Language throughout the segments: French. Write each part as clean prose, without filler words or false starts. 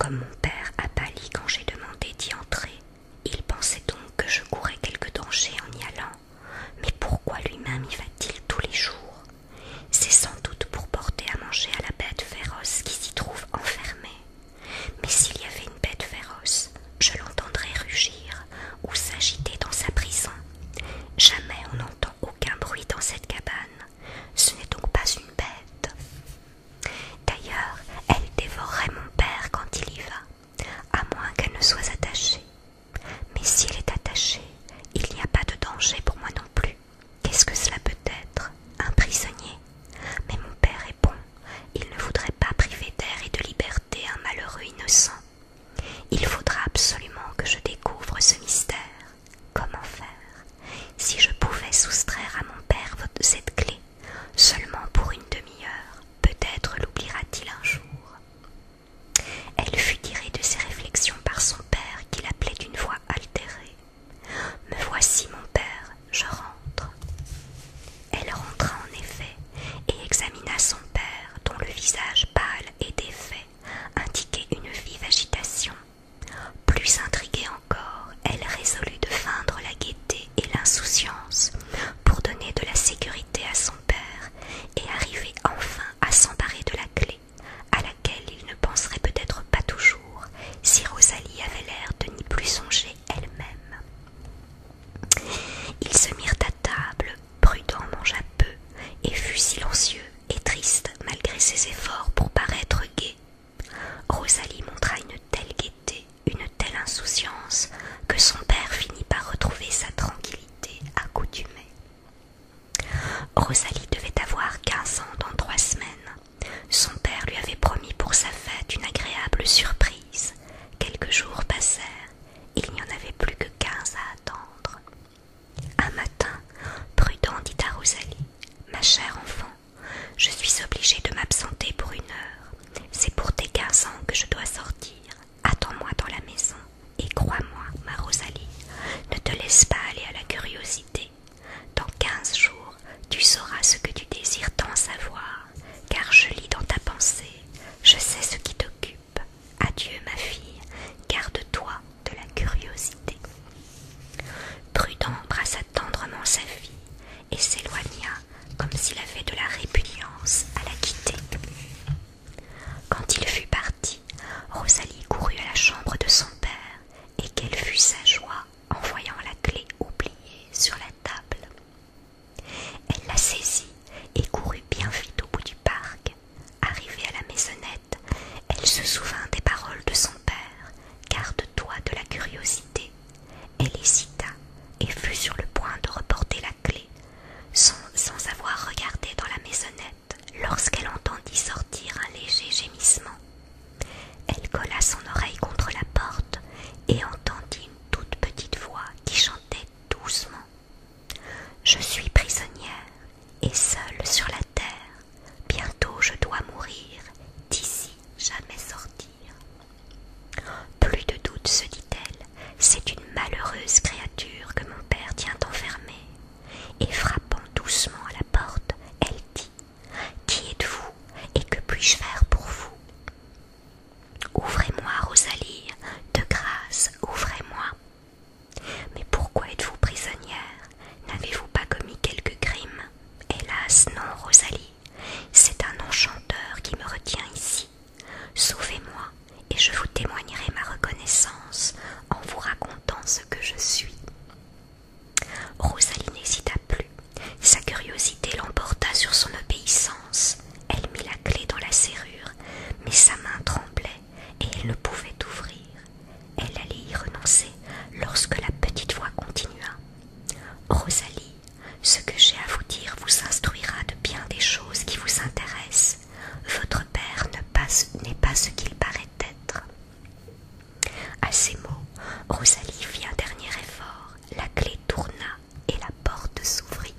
Comme mon père a pâli quand j'ai demandé d'y entrer, il pensait donc que je courais quelque danger en y allant. Mais pourquoi lui-même y va-t-il tous les jours? C'est sans doute pour porter à manger à la bête féroce qui s'y trouve enfermée. Mais s'il y avait une bête féroce, je l'entendrais rugir ou s'agiter dans sa prison. Jamais on n'entend aucun bruit dans cette cabane. Ce n'est donc pas une bête. D'ailleurs, elle dévorerait mon père quand il y va, à moins qu'elle ne soit attachée. Mais si elle est attachée, il n'y a pas de danger pour moi non plus. Qu'est-ce que cela peut être? Un prisonnier? Mais mon père est bon, il ne voudrait pas priver d'air et de liberté un malheureux innocent. Il faudra absolument que je découvre ce mystère. Comment faire? Si je pouvais soustraire à mon père cette clé, seulement pour une demi-heure, peut-être l'oubliera-t-il un jour. Elle fut tirée de ses réflexions par son père qui l'appelait d'une voix altérée. « Me voici, mon père, je rentre. » Elle rentra en effet et examina son père, dont le visage pâle et défait indiquait une vive agitation. Plus intriguée encore, elle résolut de feindre la gaieté et l'insouciance pour donner de la sécurité à son père et arriver enfin à s'emparer de la clé, à laquelle il ne penserait peut-être pas toujours si Rosalie avait l'air de n'y plus songer elle-même. Ils se mirent à table, Prudent mangea peu et fut silencieux et triste malgré ses efforts pour paraître gai. Rosalie montra une telle gaieté, une telle insouciance, que son père finit par retrouver sa tranquillité accoutumée. Rosalie devait avoir 15 ans dans 3 semaines. Son père lui avait promis pour sa fête une agréable surprise. Quelques jours passèrent, il n'y en avait plus que 15 à attendre. Un matin, Prudent dit à Rosalie: « Ma chère enfant, je suis obligée de m'absenter pour 1 heure. C'est pour tes 15 ans que je dois sortir. Attends-moi dans la maison. Et crois-moi, ma Rosalie, ne te laisse pas aller à la curiosité. Dans 15 jours, tu sauras ce que tu désires tant savoir, car je lis dans ta pensée, je sais ce qui t'occupe. Adieu, ma fille, garde-toi de la curiosité. » Prudent embrassa tendrement sa fille et s'éloigna comme s'il avait de la répugnance à la quitter. Quand il fut parti, Rosalie courut à la chambre de son père, et quelle fut sa joie en voyant la clé oubliée sur la table. Elle la saisit et courut bien vite au bout du parc. Arrivée à la maisonnette, elle se souvint des paroles de son père: « Garde-toi de la curiosité. » Elle hésita et fut sur le point de reporter la clé, sans avoir regardé dans la maisonnette, lorsqu'elle entendit sortir un léger gémissement. Elle colla son oreille contre la porte et entendit une toute petite voix qui chantait doucement: « Je suis prisonnière et seule sur la terre. Bientôt je dois mourir, d'ici jamais sortir. » Plus de doute, se dit-elle, c'est une malheureuse créature que mon père tient enfermée. Et frappant doucement à la porte, elle dit: « Qui êtes-vous et que puis-je faire pour vous? » « Ouvrez-moi, Rosalie, de grâce, ouvrez-moi. »« Mais pourquoi êtes-vous prisonnière? N'avez-vous pas commis quelque crime? » ?»« Hélas, non, Rosalie, c'est un enchanteur qui me retient ici. Sauvez-moi, et je vous témoignerai ma reconnaissance en vous racontant ce que je suis. » Rosalie n'hésita plus. Sa curiosité l'emporta sur son obéissance. Elle mit la clé dans la serrure, mais sa main tremblait et elle ne pouvait ouvrir. Elle allait y renoncer lorsque la petite voix continua: « Rosalie, ce que j'ai à vous dire vous instruira de bien des choses qui vous intéressent. Votre père n'est pas ce qu'il paraît être. » À ces mots, Rosalie fit un dernier effort. La clé tourna et la porte s'ouvrit.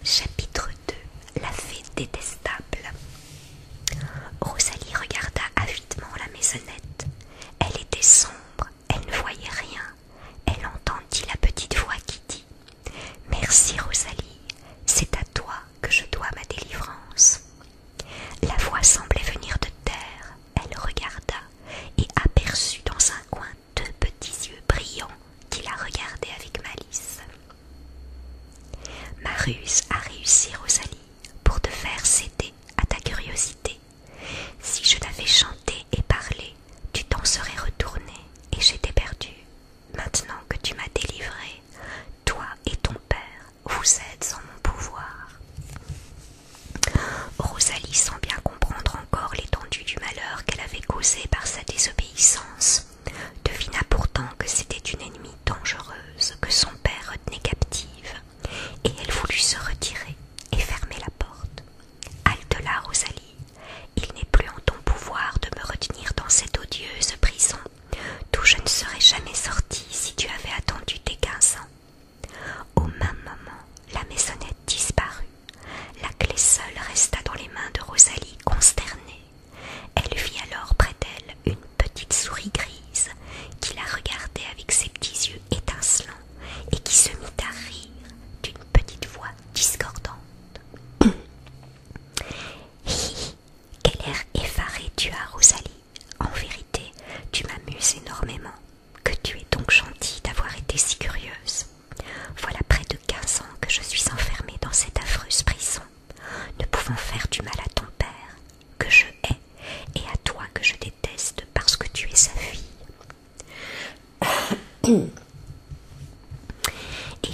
Chapitre 2. La fée détestable. Rosalie regarda avidement la maisonnette. Elle était sombre, elle ne voyait rien. Elle entendit la petite voix qui dit: « Merci, Rosalie, c'est à toi que je dois ma délivrance. » La voix semblait venir de terre. Elle regardait Et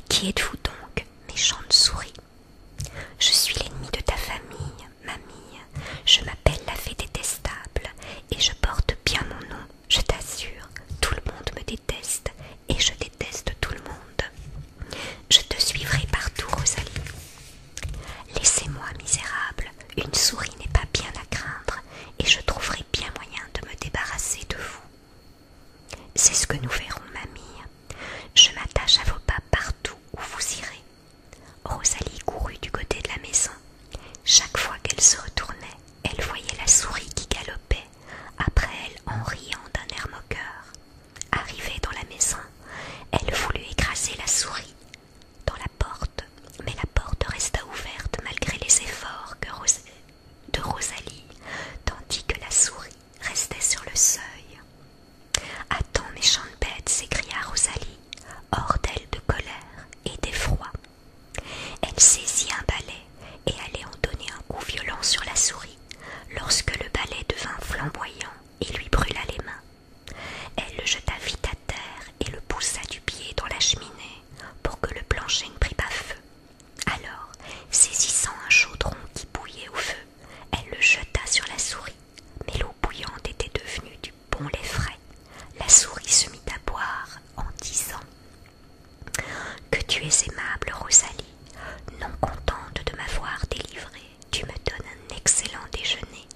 qui êtes-vous donc, méchante souris? Je suis l'ennemi de ta famille, mamie. Je m'appelle la fée détestable, et je porte bien mon nom, je t'assure. Tout le monde me déteste, et je déteste tout le monde. Je te suivrai partout, Rosalie. Laissez-moi, misérable, une souris n'est pas bien à craindre, et je trouverai bien moyen de me débarrasser de vous. C'est ce que nous verrons, mamie. Je m'attache à vos pas partout où vous irez. Rosalie courut du côté de la maison. Chaque fois qu'elle se retournait, elle voyait la souris qui galopait après elle en riant d'un air moqueur. Arrivée dans la maison, elle voulut écraser la souris dans la porte, mais la porte resta ouverte malgré les efforts de Rosalie, tandis que la souris restait sur le seuil. « Attends, méchante bête !» s'écria Rosalie, hors d'elle de colère et d'effroi. Elle saisit un balai et allait en donner un coup violent sur la souris, lorsque le balai devint flamboyant et lui brûla les mains. Elle le jeta vite à terre et le poussa du pied dans la cheminée pour que le plancher ne prît pas feu. Alors, saisissant un chaudron qui bouillait au feu, elle le jeta sur la souris, mais l'eau bouillante était devenue du bon lait frais. La souris se mit à boire en disant « Que tu es aimable, Rosalie. Non contente de m'avoir délivrée, tu me donnes un excellent déjeuner. »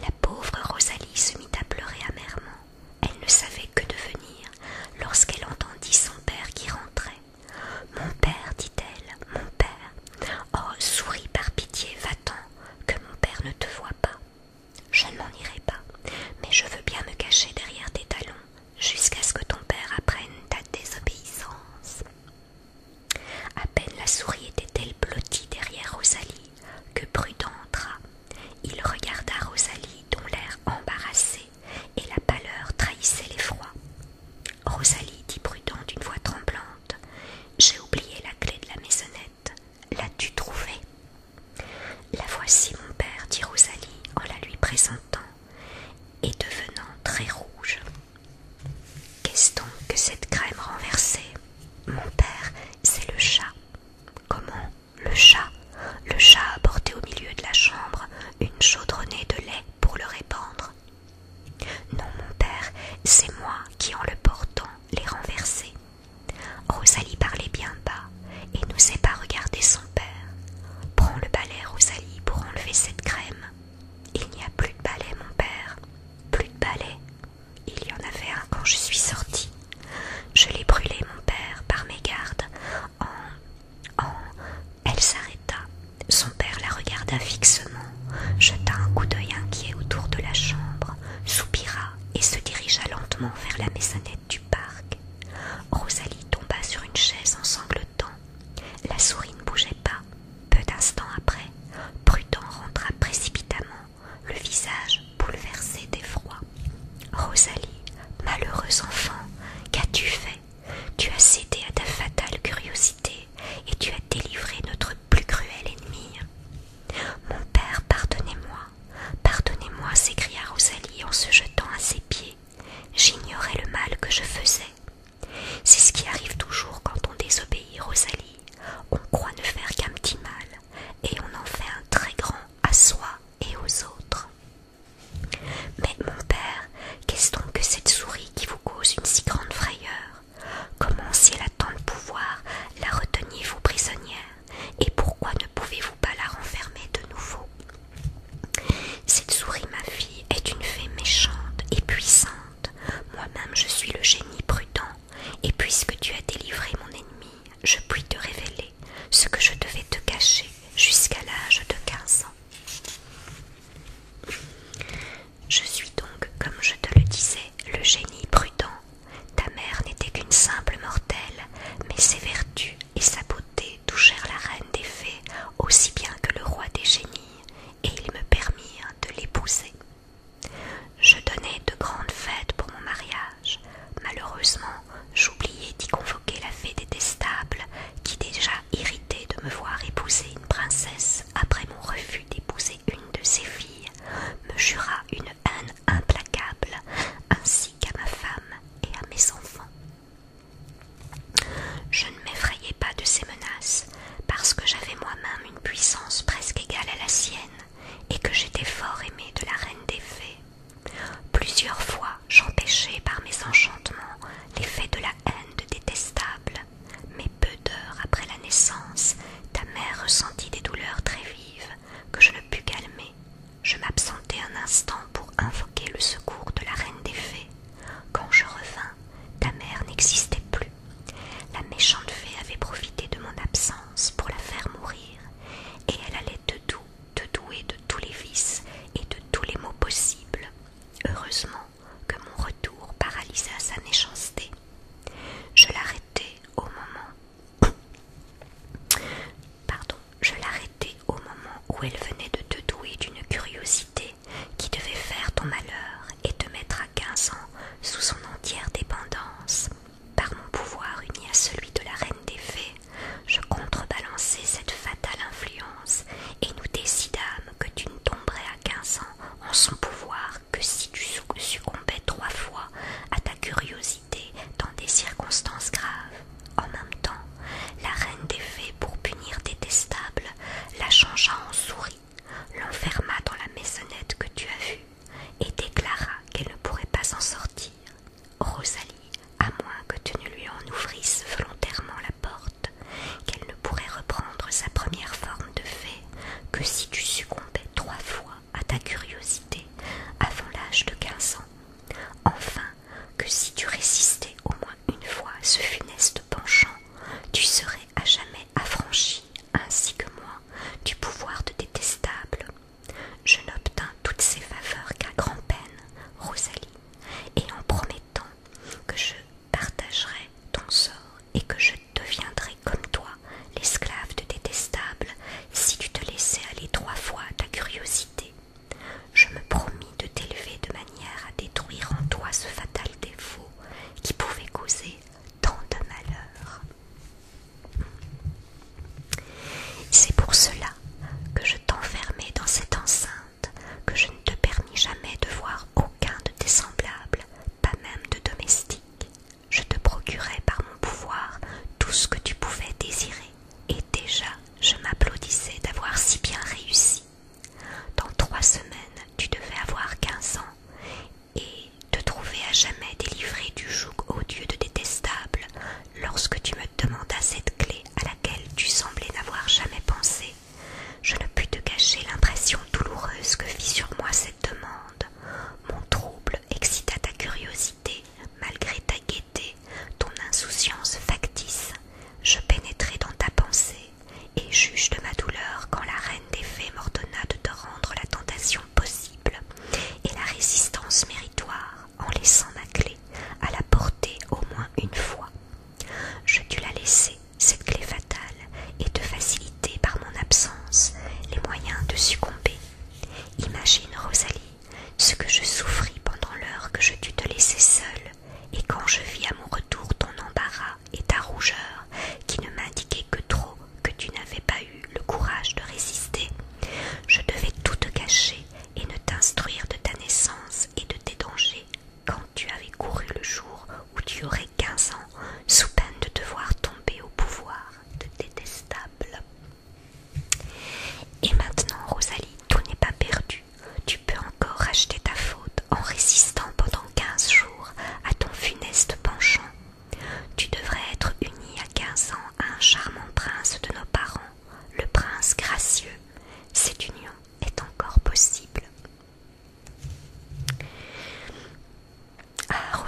La pauvre Rosalie se mit à pleurer amèrement. Elle ne savait que devenir lorsqu'elle entendit son père qui rentrait. « Mon père, dit-elle, mon père. Oh, souris, par pitié, va-t'en, que mon père ne te voie pas. Je ne m'en irai pas, mais je veux bien me cacher derrière tes talons jusqu'à ce que ton père apprenne ta désobéissance. » À peine la souris était-elle blottie derrière Rosalie que Prudent entra. Il regarda Rosalie dont l'air embarrassé et la pâleur trahissait l'effroi. « Rosalie, dit Prudent d'une voix tremblante, j'ai oublié la clé de la maisonnette. L'as-tu trouvée? » « La voici, mon père, dit Rosalie en la lui présentant et devenant très rouge. « Qu'est-ce donc que cette crème renversée? Mon père, c'est le chat. » « Comment? Le chat? Le chat a porté au milieu de la chambre une chaudronnée de lait pour le répandre. »« Non, mon père, c'est moi qui, en le portant, l'ai renversé. » Rosalie parlait bien bas et n'osait pas regarder son père. « Prends le balai, Rosalie, pour enlever cette crème. »« Il n'y a plus de balai, mon père. »« Plus de balai? Il y en avait un quand je suis sortie. Je l'ai brûlé, mon père, par mégarde, Elle s'arrêta. Son père la regarda fixement, jeta un coup d'œil inquiet autour de la chambre, soupira et se dirigea lentement vers la maisonnette du parc. Rosalie tomba sur une chaise en sanglotant. La souris ne bougeait pas. Peu d'instants après, Prudent rentra précipitamment, le visage bouleversé d'effroi. « Rosalie, malheureuse enfant, qu'as-tu fait? Tu as cédé à ta fatale curiosité et tu as délivré notre plus cruel ennemi. »« Mon père, pardonnez-moi, pardonnez-moi, s'écria Rosalie en se jetant à ses pieds. J'ignorais le mal que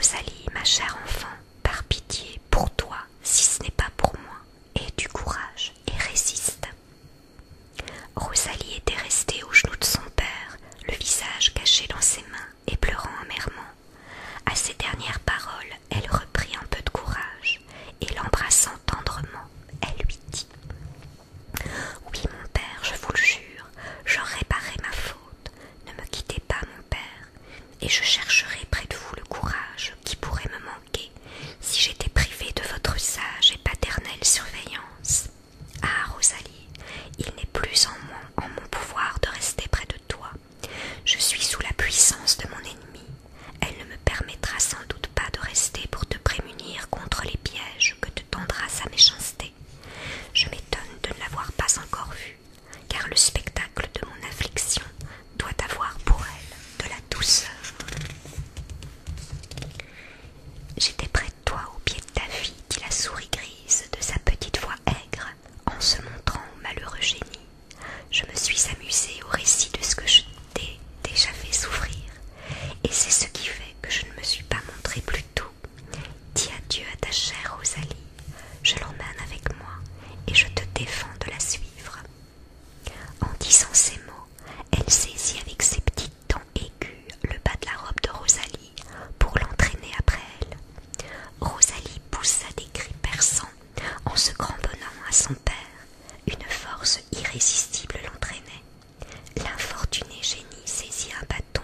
Rosalie, ma chère enfant, par pitié, pour toi, si ce n'est pas pour moi, aie du courage et résiste. » Rosalie était restée aux genoux de son père, le visage caché dans ses mains et pleurant amèrement. À ces dernières paroles, elle reprit un peu de courage et l'embrassant tendrement, elle lui dit: « Oui, mon père, je vous le jure, je réparerai ma faute. Ne me quittez pas, mon père, et je chercherai près de vous le courage qui pourrait me manquer si j'étais privée de votre sage et paternelle surveillance. Ah, Rosalie, il n'est plus en mon pouvoir de rester près de toi. Je suis sous la puissance de mon ennemi. Elle ne me permettra sans doute pas de rester pour te prémunir contre les pièges que te tendra sa méchanceté. Je m'étonne de ne l'avoir pas encore vue, car le spectacle de mon affliction doit avoir pour elle de la douceur. J'étais près de toi au pied de ta fille, dit la souris grise de sa petite voix aigre, en se montrant au malheureux génie. Je me suis amusée au récit de ce que je t'ai déjà fait souffrir, et c'est ce qui fait que je ne me suis pas montrée plus tôt. Dis adieu à ta chère Rosalie, je l'emmène avec moi, et je te défends de la suivre. » En disant ces mots, elle saisit avec ses petites dents aiguës le bas de la robe de Rosalie pour l'entraîner après elle. Rosalie poussa des cris perçants en se cramponnant à son père. Une force irrésistible l'entraînait. L'infortuné génie saisit un bâton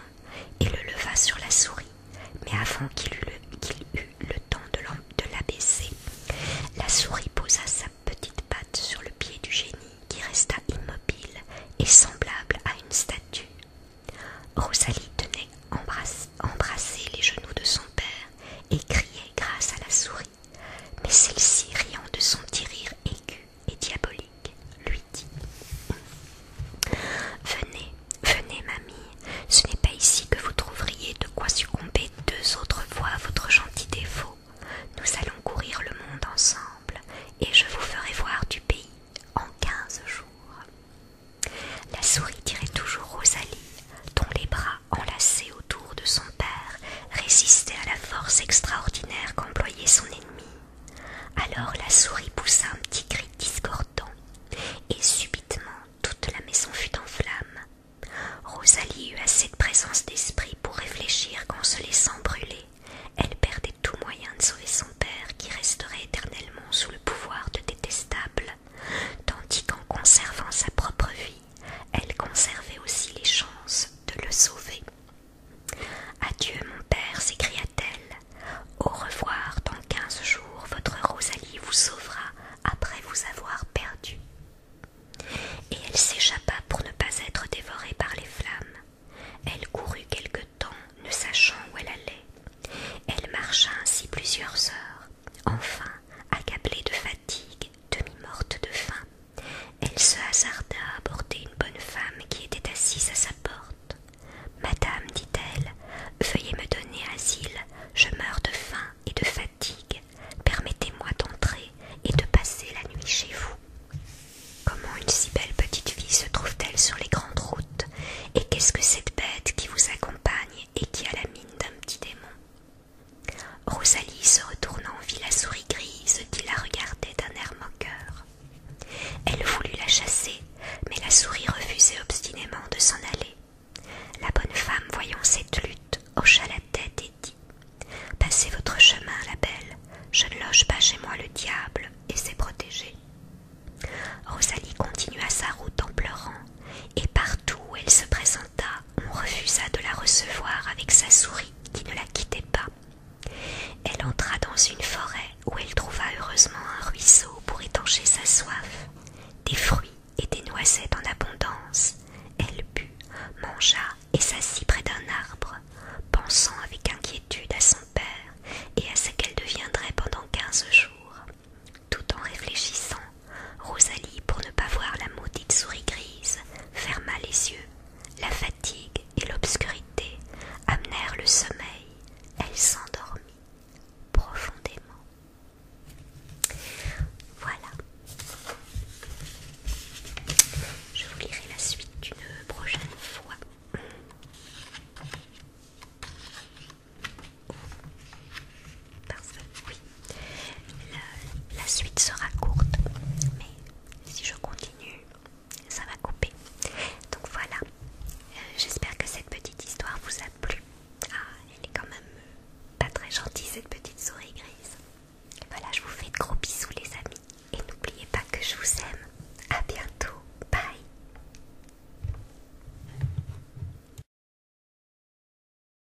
et le leva sur la souris, mais avant qu'il eût le temps de l'abaisser, la souris posa sa petite patte sur le pied du génie qui resta immobile et semblable à une statue. Rosalie tenait embrassés les genoux de son père et criait grâce à la souris, mais celle-ci, riant de son petit rire aigu et diabolique, lui dit: « Venez, venez, mamie, ce n'est pas ici que vous trouveriez de quoi succomber 2 autres fois à votre gentil défaut. Nous allons courir le monde ensemble, et je vous ferai voir du pays en 15 jours. » La souris tirait toujours Rosalie, dont les bras enlacés autour de son père résistaient à la force extraordinaire qu'employait son ennemi. Alors la souris poussa un petit cri discordant, et subitement toute la maison fut en flammes. Rosalie eut assez de présence d'esprit pour réfléchir qu'en se laissant brûler, elle perdait tout moyen de sauver son père qui resterait éternellement sous le pouvoir de détestables, tandis qu'en conservant sa propre vie, elle conservait aussi les chances de le sauver. « Adieu, mon père, s'écria-t-elle. Au revoir, dans 15 jours, votre Rosalie vous sauvera après vous avoir perdu. » Et elle s'échappa pour ne pas être dévorée par les flammes. Elle courut quelque temps, ne sachant où elle allait. Elle marcha ainsi plusieurs heures. Enfin, accablée de fatigue, demi-morte de faim, elle se hasarda à aborder une bonne femme qui était assise à sa porte. « Madame, dit-elle, veuillez me donner asile, je meurs de faim et de fatigue. Permettez-moi d'entrer et de passer la nuit chez vous. » Comment une si belle petite fille se trouve-t-elle sur les grandes routes? Et qu'est-ce que cette bête qui vous accompagne et qui a la mine d'un petit démon? Rosalie, se retournant, vit la souris grise qui la regardait d'un air moqueur. Elle voulut la chasser, mais la souris refusait obstinément de s'en aller. La bonne femme, voyant cette lutte, hocha la tête et dit: « Passez votre chemin, la belle, je ne loge pas chez moi le diable, et c'est protégé. » Rosalie continua sa route en pleurant, et partout où elle se présenta, on refusa de la recevoir avec sa souris qui ne la quittait pas. Elle entra dans une forêt où elle trouva heureusement un ruisseau pour étancher sa soif, des fruits et des noisettes en abondance. Elle but, mangea et s'assit près d'un arbre, pensant avec inquiétude à son père et à ce qu'elle deviendrait pendant 15 jours. Tout en réfléchissant, Rosalie, pour ne pas voir la maudite souris grise, ferma les yeux. La fatigue et l'obscurité amenèrent le sommeil